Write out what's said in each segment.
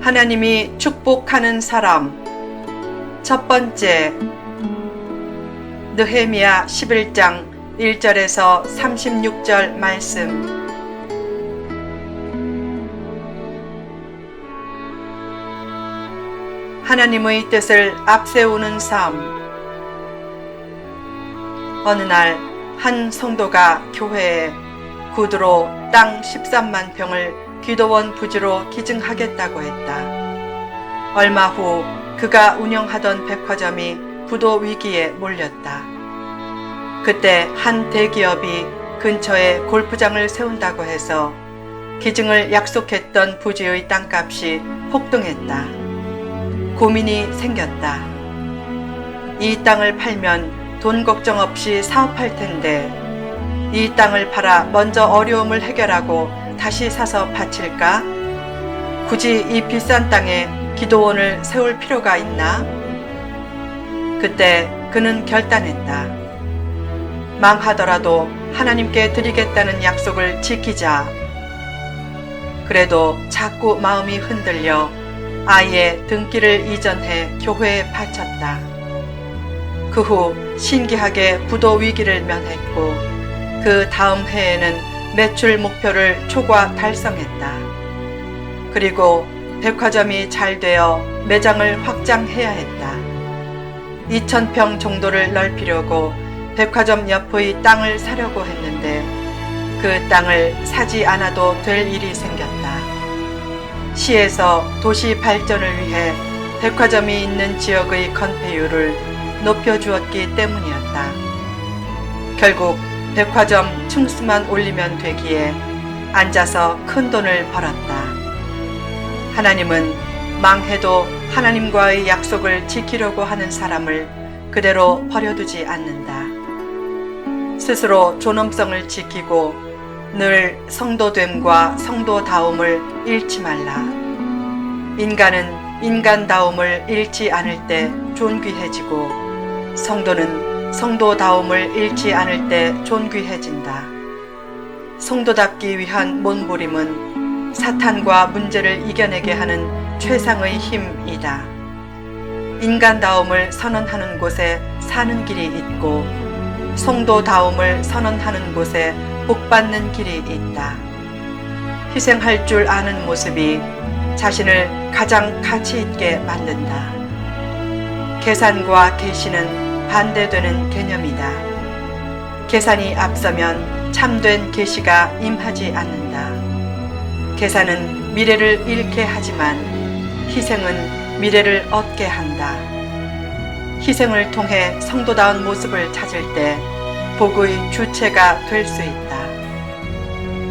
하나님이 축복하는 사람. 첫 번째, 느헤미야 11장 1절에서 36절 말씀. 하나님의 뜻을 앞세우는 삶. 어느 날 한 성도가 교회에 구두로 땅 13만 평을 기도원 부지로 기증하겠다고 했다. 얼마 후 그가 운영하던 백화점이 부도 위기에 몰렸다. 그때 한 대기업이 근처에 골프장을 세운다고 해서 기증을 약속했던 부지의 땅값이 폭등했다. 고민이 생겼다. 이 땅을 팔면 돈 걱정 없이 사업할 텐데 이 땅을 팔아 먼저 어려움을 해결하고 다시 사서 바칠까? 굳이 이 비싼 땅에 기도원을 세울 필요가 있나? 그때 그는 결단했다. 망하더라도 하나님께 드리겠다는 약속을 지키자. 그래도 자꾸 마음이 흔들려 아예 등기를 이전해 교회에 바쳤다. 그 후 신기하게 부도 위기를 면했고 그 다음 해에는 매출 목표를 초과 달성했다. 그리고 백화점이 잘 되어 매장을 확장해야 했다. 2,000평 정도를 넓히려고 백화점 옆의 땅을 사려고 했는데 그 땅을 사지 않아도 될 일이 생겼다. 시에서 도시 발전을 위해 백화점이 있는 지역의 건폐율을 높여주었기 때문이었다. 결국 백화점 층수만 올리면 되기에 앉아서 큰 돈을 벌었다. 하나님은 망해도 하나님과의 약속을 지키려고 하는 사람을 그대로 버려두지 않는다. 스스로 존엄성을 지키고 늘 성도됨과 성도다움을 잃지 말라. 인간은 인간다움을 잃지 않을 때 존귀해지고 성도는 성도다움을 잃지 않을 때 존귀해진다. 성도답기 위한 몸부림은 사탄과 문제를 이겨내게 하는 최상의 힘이다. 인간다움을 선언하는 곳에 사는 길이 있고 성도다움을 선언하는 곳에 복받는 길이 있다. 희생할 줄 아는 모습이 자신을 가장 가치 있게 만든다. 계산과 계시는 반대되는 개념이다. 계산이 앞서면 참된 계시가 임하지 않는다. 계산은 미래를 잃게 하지만 희생은 미래를 얻게 한다. 희생을 통해 성도다운 모습을 찾을 때 복의 주체가 될 수 있다.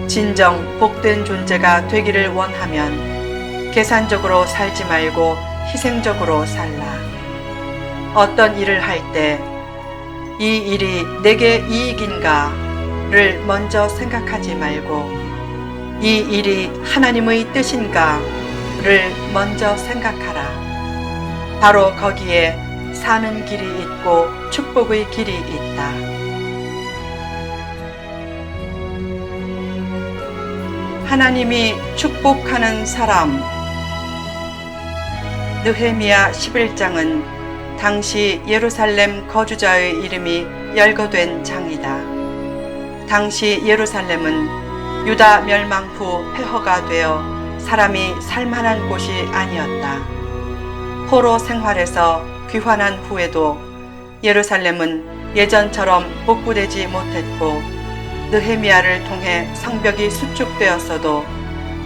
진정 복된 존재가 되기를 원하면 계산적으로 살지 말고 희생적으로 살라. 어떤 일을 할 때 이 일이 내게 이익인가를 먼저 생각하지 말고 이 일이 하나님의 뜻인가를 먼저 생각하라. 바로 거기에 사는 길이 있고 축복의 길이 있다. 하나님이 축복하는 사람. 느헤미야 11장은 당시 예루살렘 거주자의 이름이 열거된 장이다. 당시 예루살렘은 유다 멸망 후 폐허가 되어 사람이 살만한 곳이 아니었다. 포로 생활에서 귀환한 후에도 예루살렘은 예전처럼 복구되지 못했고 느헤미야를 통해 성벽이 수축되었어도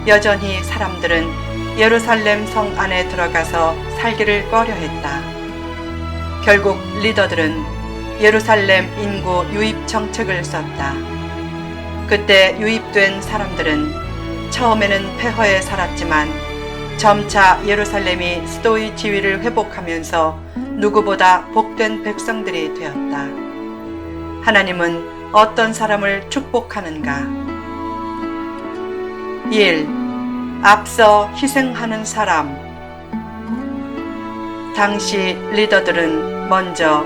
여전히 사람들은 예루살렘 성 안에 들어가서 살기를 꺼려했다. 결국 리더들은 예루살렘 인구 유입 정책을 썼다. 그때 유입된 사람들은 처음에는 폐허에 살았지만 점차 예루살렘이 수도의 지위를 회복하면서 누구보다 복된 백성들이 되었다. 하나님은 어떤 사람을 축복하는가? 1. 앞서 희생하는 사람. 당시 리더들은 먼저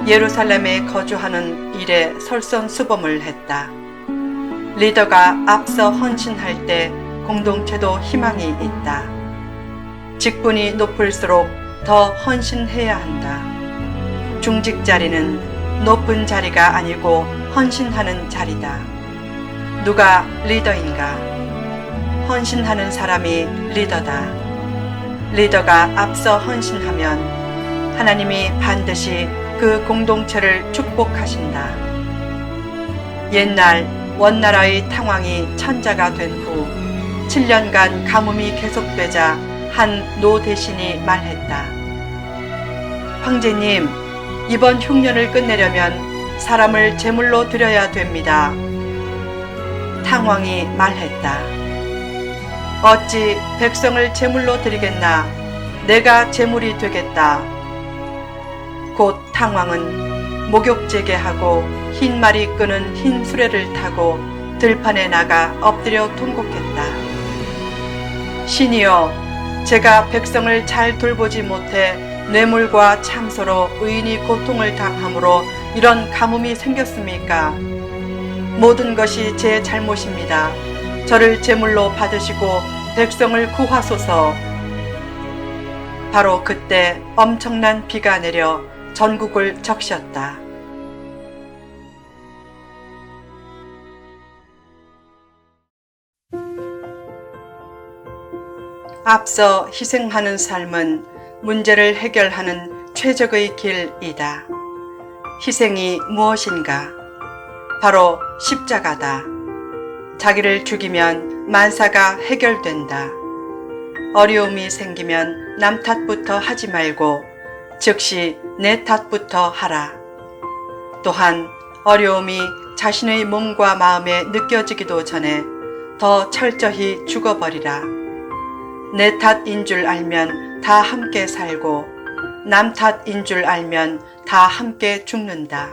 예루살렘에 거주하는 일에 솔선수범을 했다. 리더가 앞서 헌신할 때 공동체도 희망이 있다. 직분이 높을수록 더 헌신해야 한다. 중직 자리는 높은 자리가 아니고 헌신하는 자리다. 누가 리더인가? 헌신하는 사람이 리더다. 리더가 앞서 헌신하면 하나님이 반드시 그 공동체를 축복하신다. 옛날 원나라의 탕왕이 천자가 된 후 7년간 가뭄이 계속되자 한 노 대신이 말했다. 황제님, 이번 흉년을 끝내려면 사람을 제물로 드려야 됩니다. 탕왕이 말했다. 어찌 백성을 제물로 드리겠나? 내가 제물이 되겠다. 곧 탕왕은 목욕제계하고 흰 말이 끄는 흰 수레를 타고 들판에 나가 엎드려 통곡했다. 신이여, 제가 백성을 잘 돌보지 못해 뇌물과 참소로 의인이 고통을 당함으로 이런 가뭄이 생겼습니까? 모든 것이 제 잘못입니다. 저를 제물로 받으시고 백성을 구하소서. 바로 그때 엄청난 비가 내려 전국을 적셨다. 앞서 희생하는 삶은 문제를 해결하는 최적의 길이다. 희생이 무엇인가? 바로 십자가다. 자기를 죽이면 만사가 해결된다. 어려움이 생기면 남 탓부터 하지 말고 즉시 내 탓부터 하라. 또한 어려움이 자신의 몸과 마음에 느껴지기도 전에 더 철저히 죽어버리라. 내 탓인 줄 알면 다 함께 살고 남 탓인 줄 알면 다 함께 죽는다.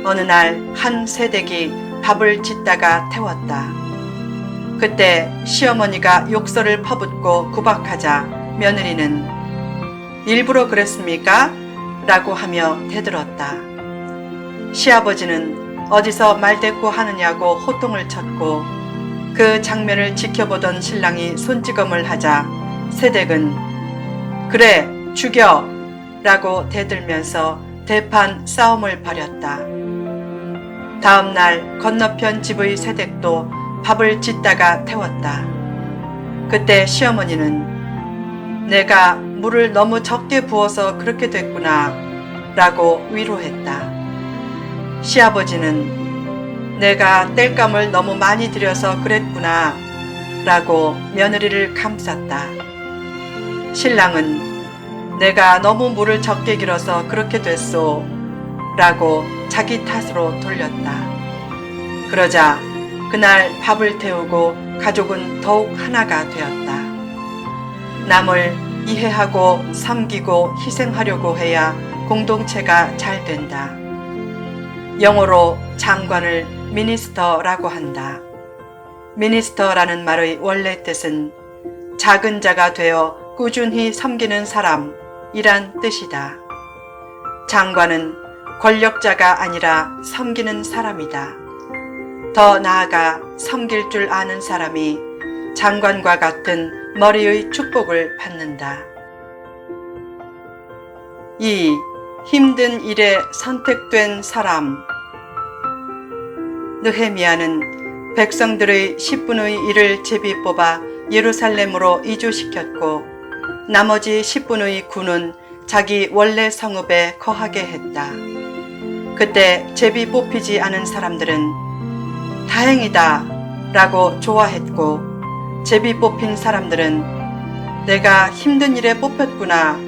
어느 날 한 새댁이 밥을 짓다가 태웠다. 그때 시어머니가 욕설을 퍼붓고 구박하자 며느리는 일부러 그랬습니까? 라고 하며 대들었다. 시아버지는 어디서 말대꾸 하느냐고 호통을 쳤고 그 장면을 지켜보던 신랑이 손찌검을 하자 새댁은 그래 죽여! 라고 대들면서 대판 싸움을 벌였다. 다음 날 건너편 집의 새댁도 밥을 짓다가 태웠다. 그때 시어머니는 내가 물을 너무 적게 부어서 그렇게 됐구나 라고 위로했다. 시아버지는 내가 땔감을 너무 많이 들여서 그랬구나 라고 며느리를 감쌌다. 신랑은 내가 너무 물을 적게 길어서 그렇게 됐소 라고 자기 탓으로 돌렸다. 그러자 그날 밥을 태우고 가족은 더욱 하나가 되었다. 남을 이해하고 섬기고 희생하려고 해야 공동체가 잘 된다. 영어로 장관을 미니스터라고 한다. 미니스터라는 말의 원래 뜻은 작은 자가 되어 꾸준히 섬기는 사람이란 뜻이다. 장관은 권력자가 아니라 섬기는 사람이다. 더 나아가 섬길 줄 아는 사람이 장관과 같은 머리의 축복을 받는다. 2. 힘든 일에 선택된 사람. 느헤미야는 백성들의 10분의 1을 제비 뽑아 예루살렘으로 이주시켰고 나머지 10분의 9는 자기 원래 성읍에 거하게 했다. 그때 제비 뽑히지 않은 사람들은 다행이다 라고 좋아했고 제비 뽑힌 사람들은 내가 힘든 일에 뽑혔구나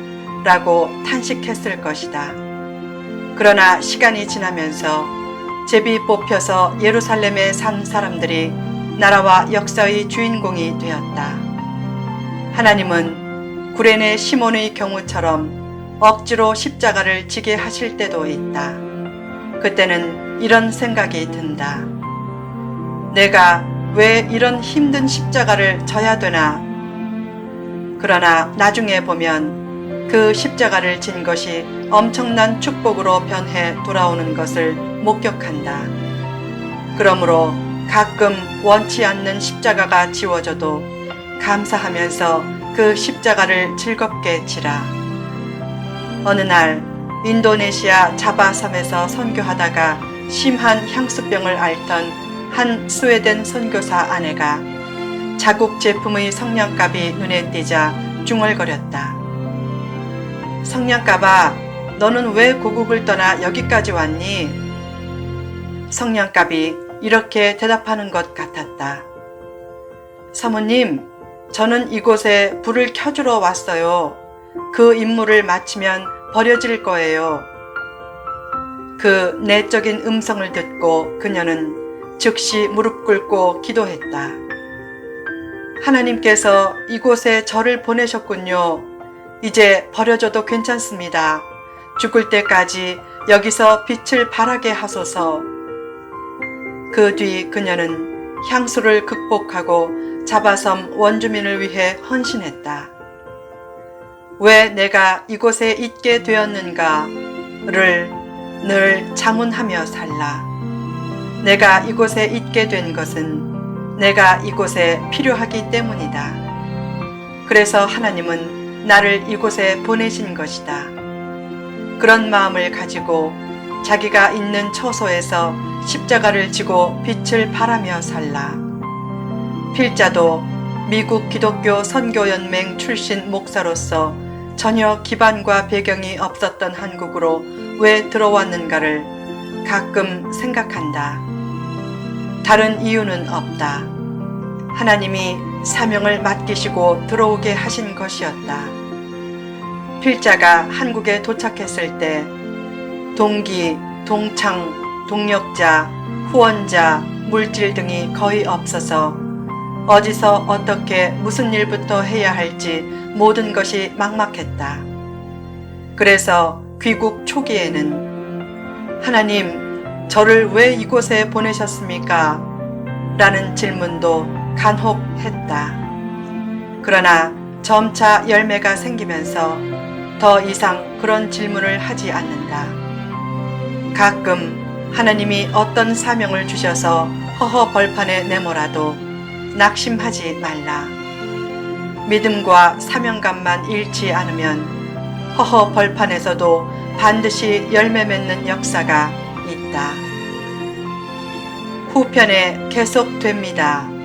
라고 탄식했을 것이다. 그러나 시간이 지나면서 제비 뽑혀서 예루살렘에 산 사람들이 나라와 역사의 주인공이 되었다. 하나님은 구레네 시몬의 경우처럼 억지로 십자가를 지게 하실 때도 있다. 그때는 이런 생각이 든다. 내가 왜 이런 힘든 십자가를 져야 되나? 그러나 나중에 보면 그 십자가를 진 것이 엄청난 축복으로 변해 돌아오는 것을 목격한다. 그러므로 가끔 원치 않는 십자가가 지워져도 감사하면서 그 십자가를 즐겁게 지라. 어느 날 인도네시아 자바섬에서 선교하다가 심한 향수병을 앓던 한 스웨덴 선교사 아내가 자국 제품의 성냥갑이 눈에 띄자 중얼거렸다. 성냥갑아, 너는 왜 고국을 떠나 여기까지 왔니? 성냥갑이 이렇게 대답하는 것 같았다. 사모님, 저는 이곳에 불을 켜주러 왔어요. 그 임무를 마치면 버려질 거예요. 그 내적인 음성을 듣고 그녀는 즉시 무릎 꿇고 기도했다. 하나님께서 이곳에 저를 보내셨군요. 이제 버려져도 괜찮습니다. 죽을 때까지 여기서 빛을 발하게 하소서. 그 뒤 그녀는 향수를 극복하고 자바섬 원주민을 위해 헌신했다. 왜 내가 이곳에 있게 되었는가를 늘 자문하며 살라. 내가 이곳에 있게 된 것은 내가 이곳에 필요하기 때문이다. 그래서 하나님은 나를 이곳에 보내신 것이다. 그런 마음을 가지고 자기가 있는 처소에서 십자가를 지고 빛을 발하며 살라. 필자도 미국 기독교 선교연맹 출신 목사로서 전혀 기반과 배경이 없었던 한국으로 왜 들어왔는가를 가끔 생각한다. 다른 이유는 없다. 하나님이 사명을 맡기시고 들어오게 하신 것이었다. 필자가 한국에 도착했을 때 동기, 동창, 동력자, 후원자, 물질 등이 거의 없어서 어디서 어떻게 무슨 일부터 해야 할지 모든 것이 막막했다. 그래서 귀국 초기에는 하나님, 저를 왜 이곳에 보내셨습니까? 라는 질문도 간혹 했다. 그러나 점차 열매가 생기면서 더 이상 그런 질문을 하지 않는다. 가끔 하나님이 어떤 사명을 주셔서 허허 벌판에 내몰아도 낙심하지 말라. 믿음과 사명감만 잃지 않으면 허허 벌판에서도 반드시 열매 맺는 역사가 있다. 후편에 계속됩니다.